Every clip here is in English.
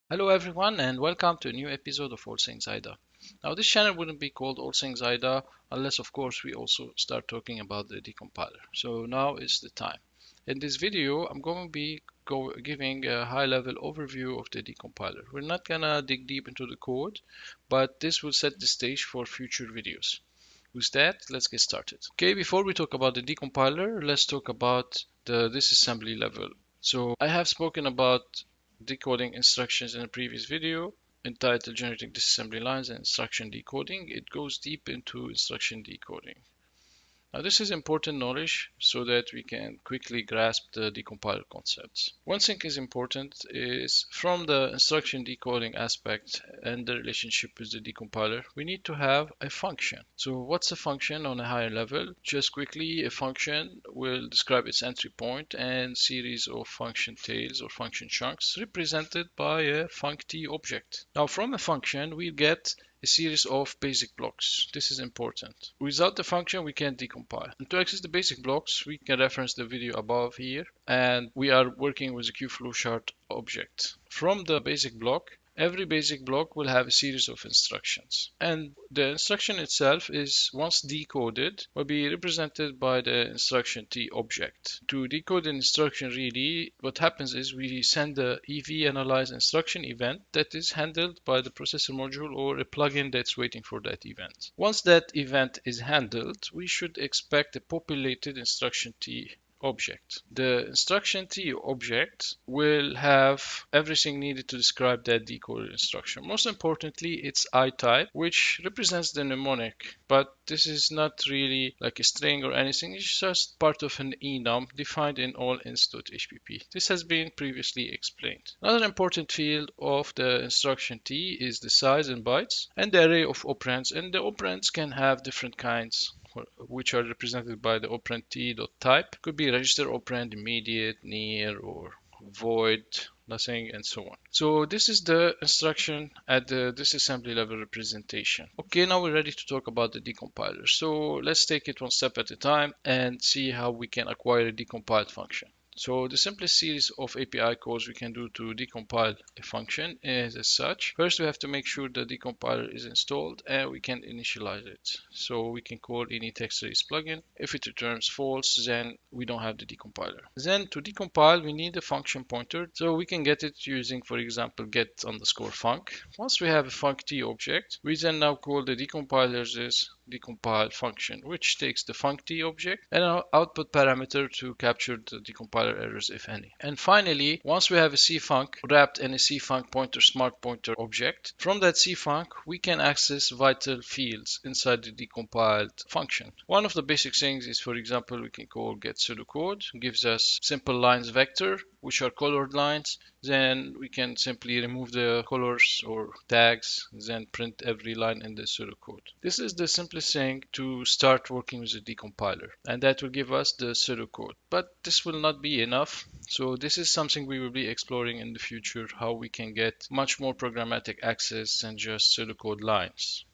Hello everyone and welcome to a new episode of All Things IDA. Now this channel wouldn't be called All Things IDA unless of course we also start talking about the decompiler. So now is the time. In this video I'm going to be giving a high-level overview of the decompiler. We're not gonna dig deep into the code, but this will set the stage for future videos. With that, let's get started. Okay, before we talk about the decompiler, let's talk about the disassembly level. So I have spoken about decoding instructions in a previous video entitled Generating Disassembly Lines and Instruction Decoding. It goes deep into instruction decoding. Now this is important knowledge so that we can quickly grasp the decompiler concepts. One thing is important is from the instruction decoding aspect and the relationship with the decompiler, we need to have a function. So what's a function on a higher level? Just quickly, a function will describe its entry point and series of function tails or function chunks represented by a funct object. Now from a function we get a series of basic blocks. This is important. Without the function, we can't decompile. And to access the basic blocks, we can reference the video above here, and we are working with a QFlowchart object. From the basic block, every basic block will have a series of instructions. And the instruction itself is, once decoded, will be represented by the instruction T object. To decode an instruction really, what happens is we send the EV analyze instruction event that is handled by the processor module or a plugin that's waiting for that event. Once that event is handled, we should expect a populated instruction T object. The instruction T object will have everything needed to describe that decoded instruction. Most importantly, its I type, which represents the mnemonic, but this is not really like a string or anything. It's just part of an enum defined in all inst.hpp. This has been previously explained. Another important field of the instruction T is the size in bytes and the array of operands, and the operands can have different kinds, which are represented by the operand t.type. Could be register operand, immediate, near, or void, nothing, and so on. So this is the instruction at the disassembly level representation. Okay, now we're ready to talk about the decompiler. So let's take it one step at a time and see how we can acquire a decompiled function. So the simplest series of API calls we can do to decompile a function is as such. First, we have to make sure the decompiler is installed and we can initialize it. So we can call init Hex-Rays plugin. If it returns false, then we don't have the decompiler. Then to decompile, we need a function pointer. So we can get it using, for example, get_func. Once we have a funct object, we then now call the decompiler's decompile function, which takes the funct object and an output parameter to capture the decompiler errors, if any. And finally, once we have a cfunc wrapped in a cfunc pointer smart pointer object, from that cfunc we can access vital fields inside the decompiled function. One of the basic things is, for example, we can call get pseudocode, gives us simple lines vector, which are colored lines. Then we can simply remove the colors or tags, then print every line in the pseudocode. This is the simplest thing to start working with the decompiler, and that will give us the pseudocode. But this will not be enough. So this is something we will be exploring in the future, how we can get much more programmatic access than just pseudocode lines.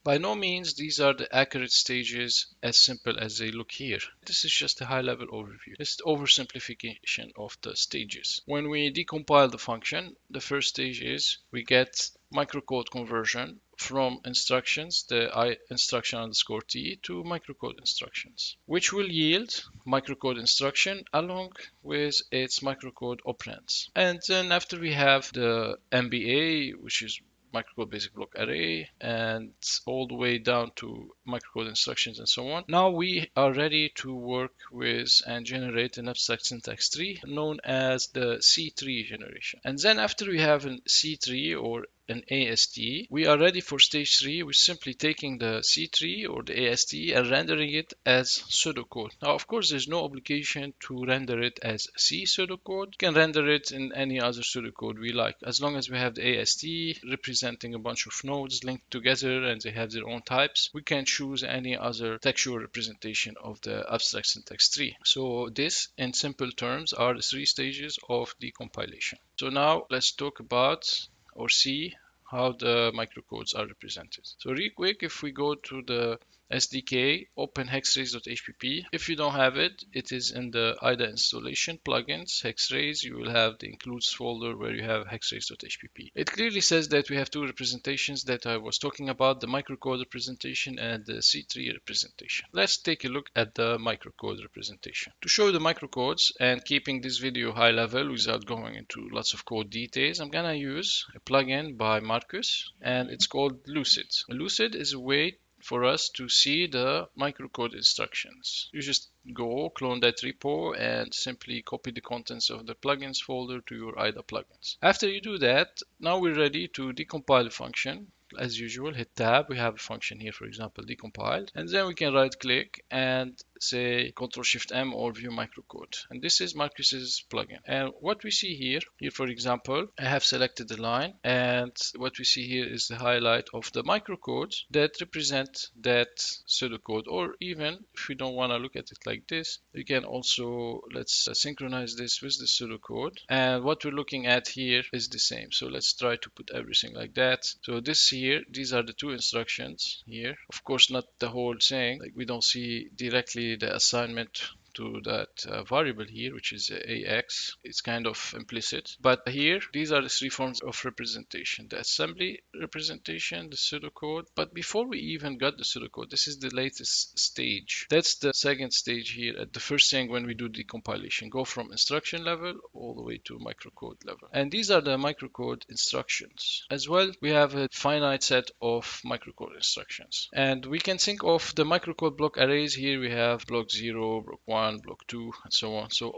By no means these are the accurate stages as simple as they look here. This is just a high-level overview. It's the oversimplification of the stages. When we decompile the function, the first stage is we get microcode conversion from instructions, the I instruction underscore T, to microcode instructions, which will yield microcode instruction along with its microcode operands. And then after we have the MBA, which is microcode basic block array, and all the way down to microcode instructions and so on. Now we are ready to work with and generate an abstract syntax tree known as the C tree generation. And then after we have an C tree or an AST, we are ready for stage 3 with simply taking the C tree or the AST and rendering it as pseudocode. Now, of course, there's no obligation to render it as C pseudocode. You can render it in any other pseudocode we like, as long as we have the AST representing a bunch of nodes linked together and they have their own types. We can choose any other textual representation of the abstract syntax tree. So this, in simple terms, are the 3 stages of decompilation. So now let's talk about or see how the microcodes are represented. So real quick, if we go to the SDK, open Hex-Rays.hpp. If you don't have it, it is in the IDA installation plugins, Hex-Rays. You will have the includes folder where you have Hex-Rays.hpp. It clearly says that we have two representations that I was talking about, the microcode representation and the C3 representation. Let's take a look at the microcode representation. To show the microcodes and keeping this video high level without going into lots of code details, I'm gonna use a plugin by Marcus, and it's called Lucid. Lucid is a way for us to see the microcode instructions. You just go clone that repo and simply copy the contents of the plugins folder to your IDA plugins. After you do that, now we're ready to decompile a function. As usual, hit tab. We have a function here, for example, decompiled, and then we can right click and say Ctrl+Shift+M or view microcode. And this is Marcus's plugin. And what we see here, for example, I have selected the line, and what we see here is the highlight of the microcodes that represent that pseudocode. Or even if we don't want to look at it like this, we can also, let's synchronize this with the pseudocode. And what we're looking at here is the same. So let's try to put everything like that. So this here, these are the two instructions here. Of course, not the whole thing. Like, we don't see directly the assignment to that variable here, which is AX. It's kind of implicit. But here, these are the three forms of representation. The assembly representation, the pseudocode. But before we even got the pseudocode, this is the latest stage. That's the second stage here. At the first thing when we do the compilation, go from instruction level all the way to microcode level. And these are the microcode instructions. As well, we have a finite set of microcode instructions. And we can think of the microcode block arrays. Here we have block 0, block 1, block 2, and so on. So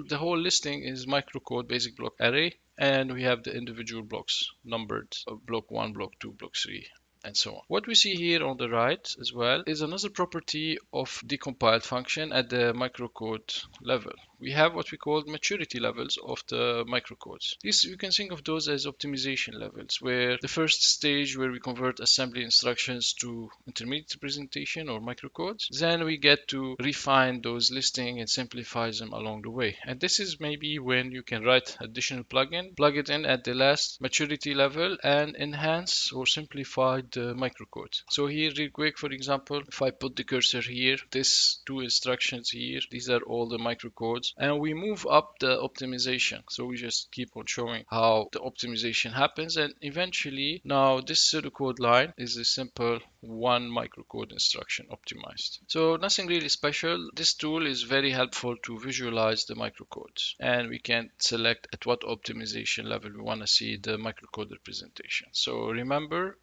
the whole listing is microcode basic block array, and we have the individual blocks numbered, block 1, block 2, block 3, and so on. What we see here on the right as well is another property of decompiled function at the microcode level. We have what we call maturity levels of the microcodes. You can think of those as optimization levels, where the first stage where we convert assembly instructions to intermediate representation or microcodes, then we get to refine those listing and simplify them along the way. And this is maybe when you can write additional plugin, plug it in at the last maturity level, and enhance or simplify the microcode. So here real quick, for example, if I put the cursor here, these two instructions here, these are all the microcodes. And we move up the optimization. So we just keep on showing how the optimization happens. And eventually, now this pseudocode line is a simple one microcode instruction optimized. So nothing really special. This tool is very helpful to visualize the microcodes. And we can select at what optimization level we want to see the microcode representation. So remember,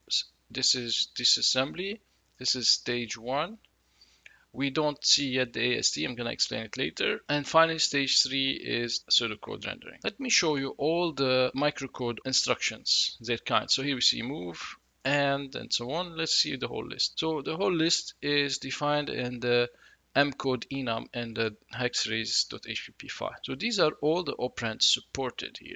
this is disassembly. This is stage 1. We don't see yet the AST, I'm going to explain it later. And finally, stage 3 is pseudocode rendering. Let me show you all the microcode instructions, their kind. So here we see move and so on. Let's see the whole list. So the whole list is defined in the mcode enum and the Hex-Rays.hpp file. So these are all the operands supported here.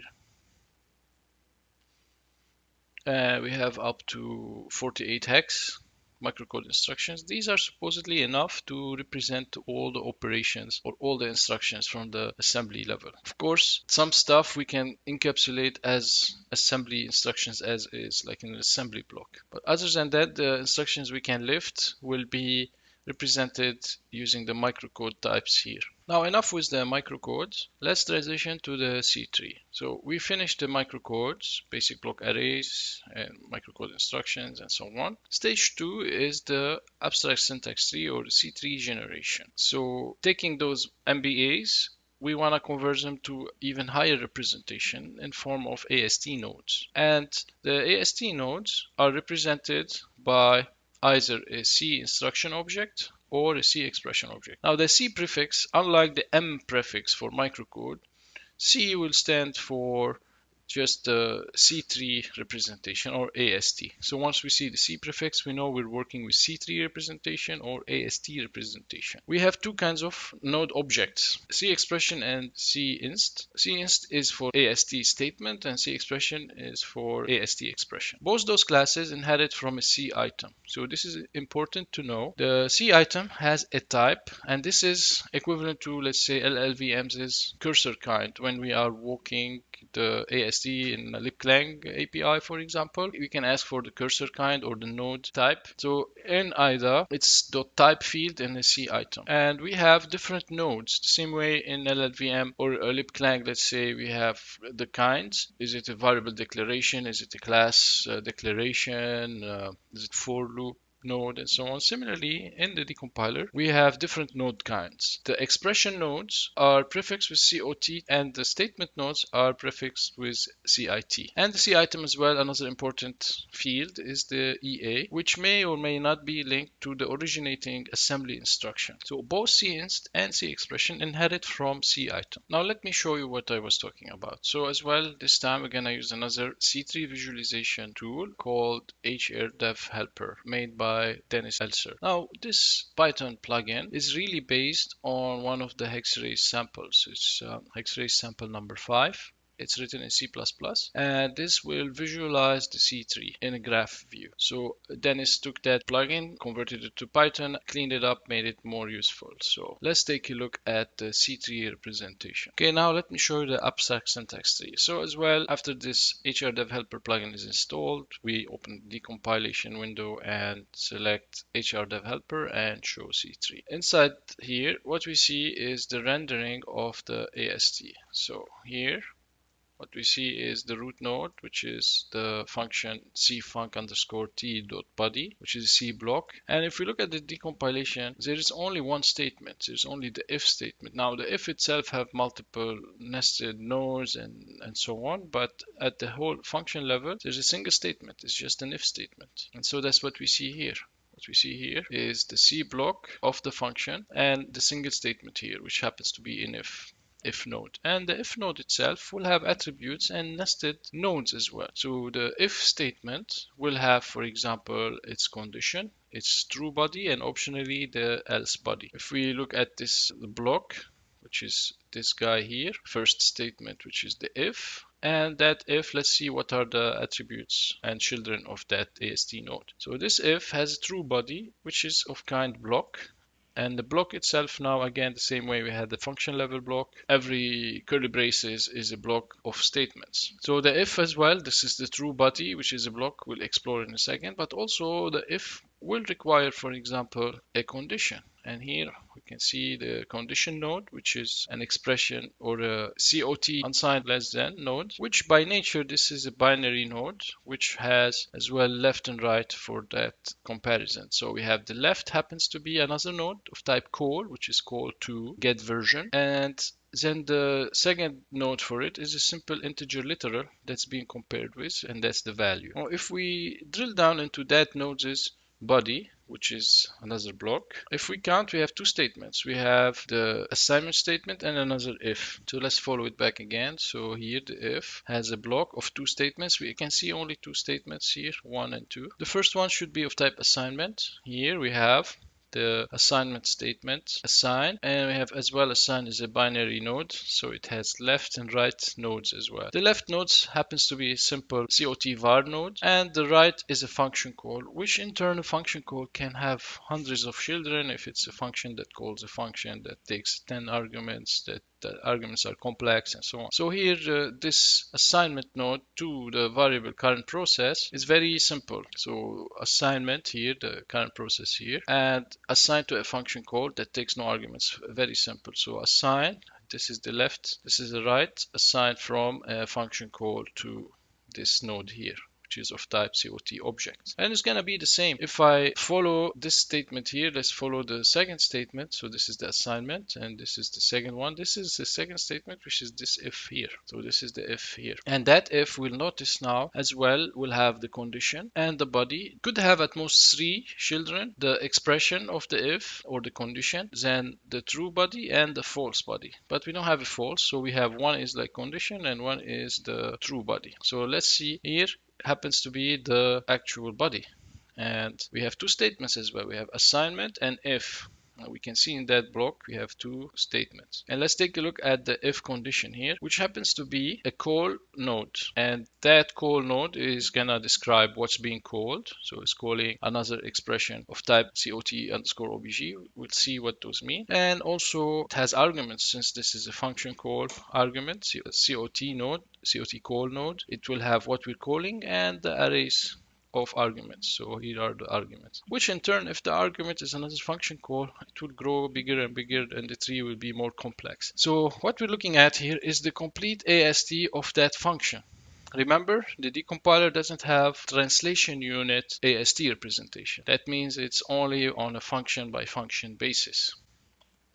We have up to 48 hex microcode instructions. These are supposedly enough to represent all the operations or all the instructions from the assembly level. Of course, some stuff we can encapsulate as assembly instructions as is, like in an assembly block. But other than that, the instructions we can lift will be represented using the microcode types here. Now enough with the microcodes. Let's transition to the C3. So we finished the microcodes, basic block arrays, and microcode instructions, and so on. Stage 2 is the abstract syntax tree or the C3 generation. So taking those MBAs, we want to convert them to even higher representation in form of AST nodes. And the AST nodes are represented by either a C instruction object or a C expression object. Now the C prefix, unlike the M prefix for microcode, C will stand for just the C3 representation or AST. So once we see the C prefix, we know we're working with C3 representation or AST representation. We have two kinds of node objects, C expression and C inst. C inst is for AST statement and C expression is for AST expression. Both those classes inherit from a C item. So this is important to know. The C item has a type, and this is equivalent to, let's say, LLVM's cursor kind when we are walking the AST in libclang API, for example, we can ask for the cursor kind or the node type. So in IDA, it's .type field in the C item. And we have different nodes. The same way in LLVM or libclang, let's say we have the kinds. Is it a variable declaration? Is it a class declaration? Is it for loop node, and so on. Similarly, in the decompiler, we have different node kinds. The expression nodes are prefixed with COT, and the statement nodes are prefixed with CIT. And the C item as well, another important field, is the EA, which may or may not be linked to the originating assembly instruction. So both CInst and C expression inherit from C item. Now let me show you what I was talking about. So as well, this time we're gonna use another C3 visualization tool called HRDevHelper, made by Dennis Elser. Now, this Python plugin is really based on one of the Hex-Rays samples. It's Hex-Rays sample number 5. It's written in C++, and this will visualize the C3 in a graph view. So Dennis took that plugin, converted it to Python, cleaned it up, made it more useful. So let's take a look at the C3 representation. Okay, now let me show you the Upstack syntax tree. So as well, after this HRDevHelper plugin is installed, we open the decompilation window and select HRDevHelper and show C3. Inside here, what we see is the rendering of the AST. So here, what we see is the root node, which is the function cfunc_t.body, which is a C block. And if we look at the decompilation, there is only one statement. There's only the if statement. Now, the if itself have multiple nested nodes and so on, but at the whole function level, there's a single statement. It's just an if statement. And so that's what we see here. What we see here is the C block of the function and the single statement here, which happens to be an if node. And the if node itself will have attributes and nested nodes as well. So the if statement will have, for example, its condition, its true body, and optionally the else body. If we look at this block, which is this guy here, first statement, which is the if, and that if, let's see what are the attributes and children of that AST node. So this if has a true body, which is of kind block. And the block itself now, again, the same way we had the function level block, every curly braces is a block of statements. So the if as well, this is the true body, which is a block we'll explore in a second, but also the if will require, for example, a condition. And here we can see the condition node, which is an expression or a COT unsigned less than node, which by nature, this is a binary node, which has as well left and right for that comparison. So we have the left happens to be another node of type call, which is called to get version. And then the second node for it is a simple integer literal that's being compared with, and that's the value. Now, if we drill down into that node's body, which is another block, if we count, we have two statements. We have the assignment statement and another if. So let's follow it back again. So here the if has a block of two statements. We can see only two statements here, 1 and 2. The first one should be of type assignment. Here we have the assignment statement assign, and we have as well assign is a binary node, so it has left and right nodes as well. The left nodes happens to be a simple COT var node, and the right is a function call, which in turn a function call can have hundreds of children if it's a function that calls a function that takes 10 arguments, that the arguments are complex and so on. So here this assignment node to the variable current process is very simple. So assignment here, the current process here, and assign to a function call that takes no arguments. Very simple. So assign, this is the left, this is the right, assign from a function call to this node here, which is of type COT object. And it's going to be the same. If I follow this statement here, let's follow the second statement. So this is the assignment, and this is the second one. This is the second statement, which is this if here. So this is the if here. And that if, we'll notice now as well, will have the condition and the body. Could have at most 3 children, the expression of the if or the condition, then the true body and the false body. But we don't have a false, so we have one is like condition and one is the true body. So let's see here, happens to be the actual body, and we have two statements as well. We have assignment and if. we can see in that block we have two statements. And let's take a look at the if condition here, which happens to be a call node. And that call node is gonna describe what's being called. So it's calling another expression of type COT_OBJ. We'll see what those mean. And also it has arguments, since this is a function call argument, COT node, COT call node. It will have what we're calling and the arrays of arguments. So here are the arguments, which in turn, if the argument is another function call, it will grow bigger and bigger and the tree will be more complex. So what we're looking at here is the complete AST of that function. Remember, the decompiler doesn't have translation unit AST representation. That means it's only on a function by function basis.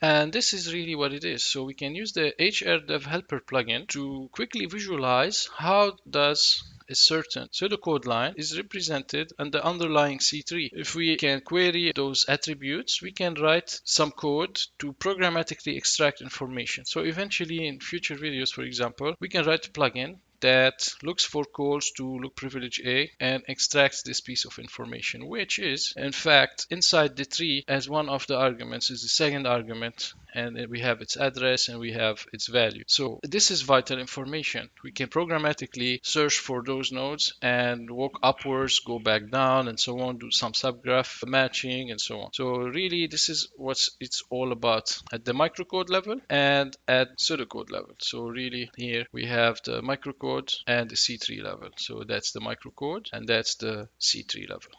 And this is really what it is. So we can use the HRDevHelper plugin to quickly visualize how does a certain pseudocode line is represented in the underlying C tree. If we can query those attributes, we can write some code to programmatically extract information. So eventually in future videos, for example, we can write a plugin that looks for calls to look privilege A and extracts this piece of information, which is in fact inside the tree as one of the arguments is the second argument, and we have its address and we have its value. So this is vital information. We can programmatically search for those nodes and walk upwards, go back down, and so on, do some subgraph matching and so on. So really this is what it's all about at the microcode level and at pseudocode level. So really here we have the microcode and the C tree level. So that's the microcode and that's the C tree level.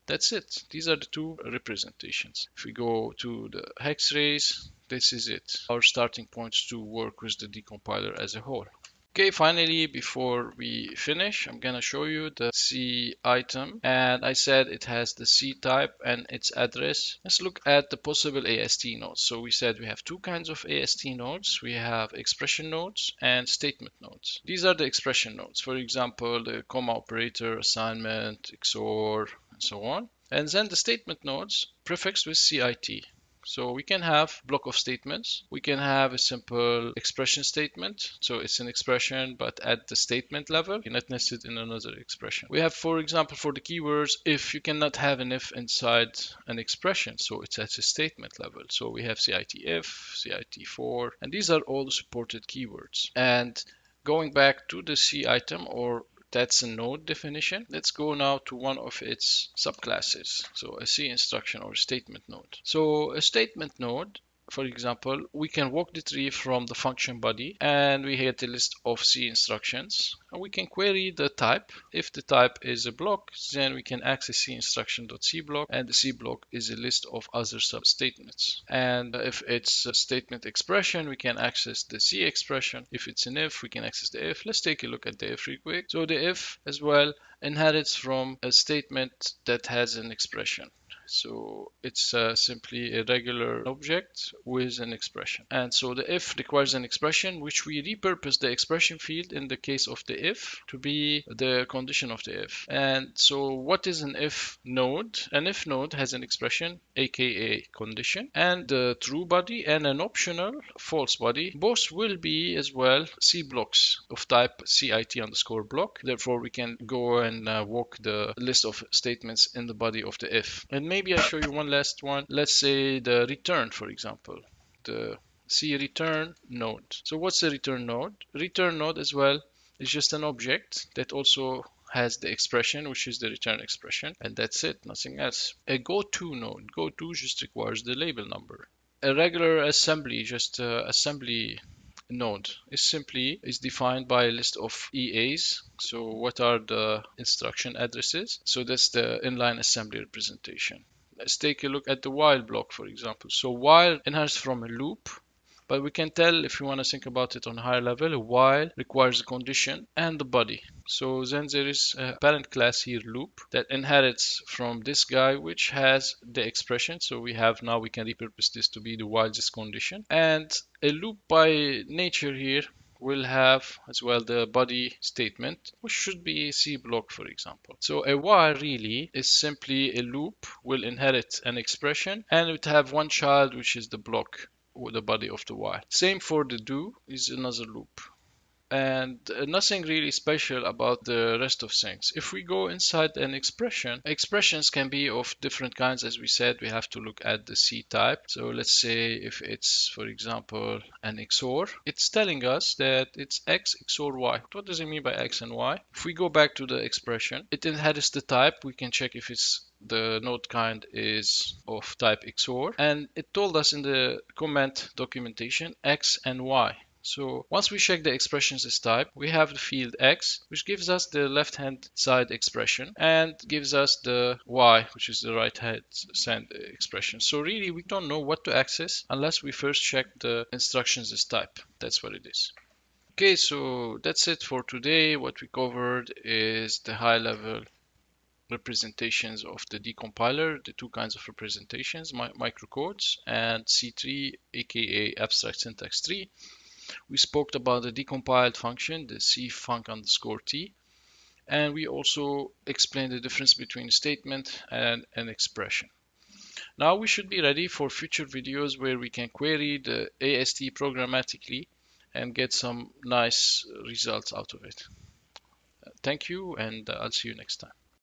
That's it. These are the two representations. If we go to the Hex-Rays, this is it. Our starting points to work with the decompiler as a whole. Okay, finally, before we finish, I'm gonna show you the C item, and I said it has the C type and its address. Let's look at the possible AST nodes. So we said we have two kinds of AST nodes. We have expression nodes and statement nodes. These are the expression nodes. For example, the comma operator, assignment, XOR, and so on. And then the statement nodes prefixed with CIT. So we can have block of statements. We can have a simple expression statement. So it's an expression, but at the statement level, you're not nested in another expression. We have, for example, for the keywords, if you cannot have an if inside an expression, so it's at a statement level. So we have CIT if, CIT for, and these are all the supported keywords. And going back to the C item, or that's a node definition. Let's go now to one of its subclasses. So a C instruction or statement node. So a statement node, for example, we can walk the tree from the function body and we get a list of C instructions. And we can query the type. If the type is a block, then we can access C instruction.C block, and the C block is a list of other substatements. And if it's a statement expression, we can access the C expression. If it's an if, we can access the if. Let's take a look at the if real quick. So the if as well inherits from a statement that has an expression. So it's simply a regular object with an expression. And so the if requires an expression, which we repurpose the expression field in the case of the if to be the condition of the if. And so what is an if node? An if node has an expression, aka condition, and the true body and an optional false body. Both will be as well C blocks of type CIT_block. Therefore, we can go and walk the list of statements in the body of the if. And maybe I show you one last one. Let's say the return, for example, the C return node. So what's the return node? Return node as well is just an object that also has the expression, which is the return expression, and that's it, nothing else. A goto node. Goto just requires the label number. A regular assembly, just assembly node is defined by a list of EAs. So what are the instruction addresses? So that's the inline assembly representation. Let's take a look at the while block, for example. So while inherits from a loop, but we can tell, if you want to think about it on a higher level, a while requires a condition and the body. So then there is a parent class here, loop, that inherits from this guy, which has the expression. So we can repurpose this to be the while this condition. And a loop by nature here will have as well the body statement, which should be a C block, for example. So a while really is simply a loop, will inherit an expression, and it would have one child, which is the block, or the body of the while. Same for the do is another loop. and nothing really special about the rest of things. If we go inside an expression, expressions can be of different kinds. As we said, we have to look at the C type. So let's say if it's, for example, an XOR, it's telling us that it's X XOR Y. What does it mean by X and Y? If we go back to the expression, it inherits the type. We can check if it's the node kind is of type XOR, and it told us in the comment documentation X and Y. So once we check the expressions as type, we have the field X, which gives us the left-hand side expression, and gives us the Y, which is the right-hand side expression. So really, we don't know what to access unless we first check the instructions as type. That's what it is. Okay, so that's it for today. What we covered is the high-level representations of the decompiler, the two kinds of representations, microcodes and C3, aka abstract syntax tree. We spoke about the decompiled function, the cfunc_t, and we also explained the difference between a statement and an expression. Now we should be ready for future videos where we can query the AST programmatically and get some nice results out of it. Thank you, and I'll see you next time.